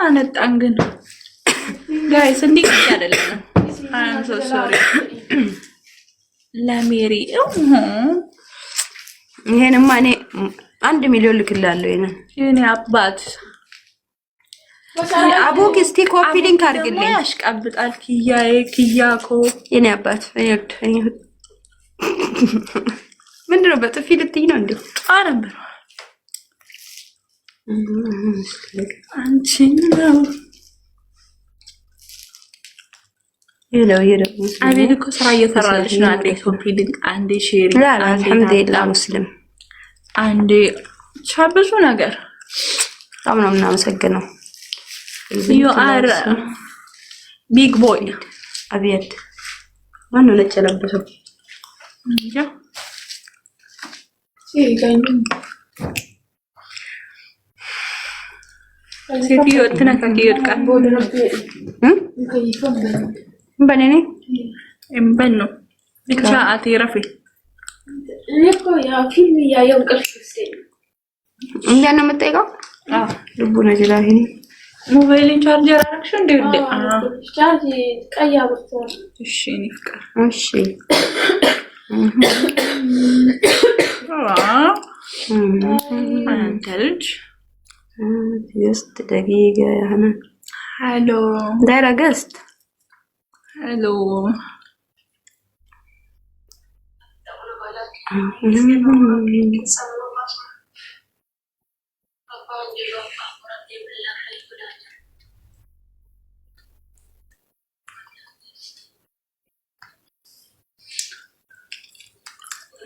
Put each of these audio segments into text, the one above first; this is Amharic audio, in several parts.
አነጣን ግን ጋይስ እንዲህ አይደለም። I'm so sorry ለሜሪ ይሄንማ እኔ 1 ሚሊዮን ልክላለሁ። የኔ አባት አቦክ እስቲ ኮፒ ሊንክ አድርግልኝ። ያሽቀብጣል ኪያኮ የኔ አባት ምንድነው በጥፊ ልትይ ነው እንዴ? አረብ አንቺ ነው ይለው አቤል እኮ ስራ እየሰራልሽ ነው። አንዴ ኮፒ ሊንክ፣ አንዴ ሼር፣ አልሐምዱሊላህ ሙስሊም፣ አንዴ ብዙ ነገር በጣም ነው የምናመሰግነው። you are big boy አቤት ማን ነው ነጭ ለበሰው? እንጃ ሴትዮ ትነካኪ ይወድቃል። በኔ እምበን ነው ብቻ አትረፊ። እኮ ያ ፊልም ያየው ቅርስ እንዴ ነው የምጠይቀው? ልቡ ነው ይላል። ሞባይልን ቻርጀር አረክሽ እንዴ? ቻርጅ ቀያ ወጣ። እሺ ንፍቀር እሺ አንተ ልጅ just دقيقة يا هنا. هالو دايرة قسط. هالو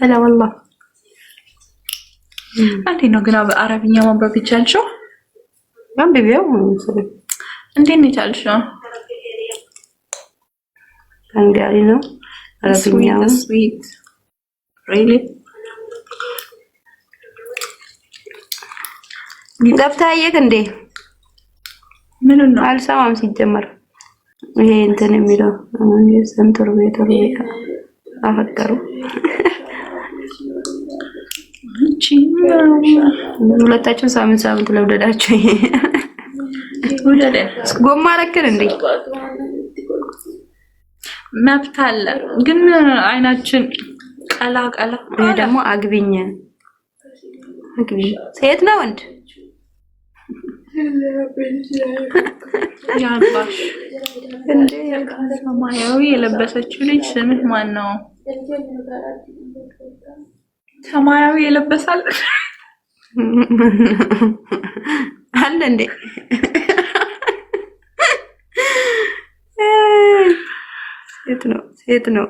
هلا والله. አንዴ ነው ግን በአረብኛ ማንበብ ይቻልሽው? ማንበቢያው እንዴት ነው ይቻልሽው? አንጋሪ ነው አረብኛው ስዊት really ገብታየክ እንዴ? ምን ነው አልሰማም ሲጀመር ይሄ እንትን የሚለው የሰንተር ቤት አፈቀሩ ሁለታችን ሳምንት ለወደዳችሁ ወደደ ጎማ ረከን እንዴ? መብት አለ ግን አይናችን ቀላ ይሄ ደግሞ አግቢኝ ሴት ነው ወንድ ያባሽ እንዴ? ሰማያዊ የለበሰችው ልጅ ስምህ ማን ነው? ሰማያዊ የለበሳል አለ እንዴ? ሴት ነው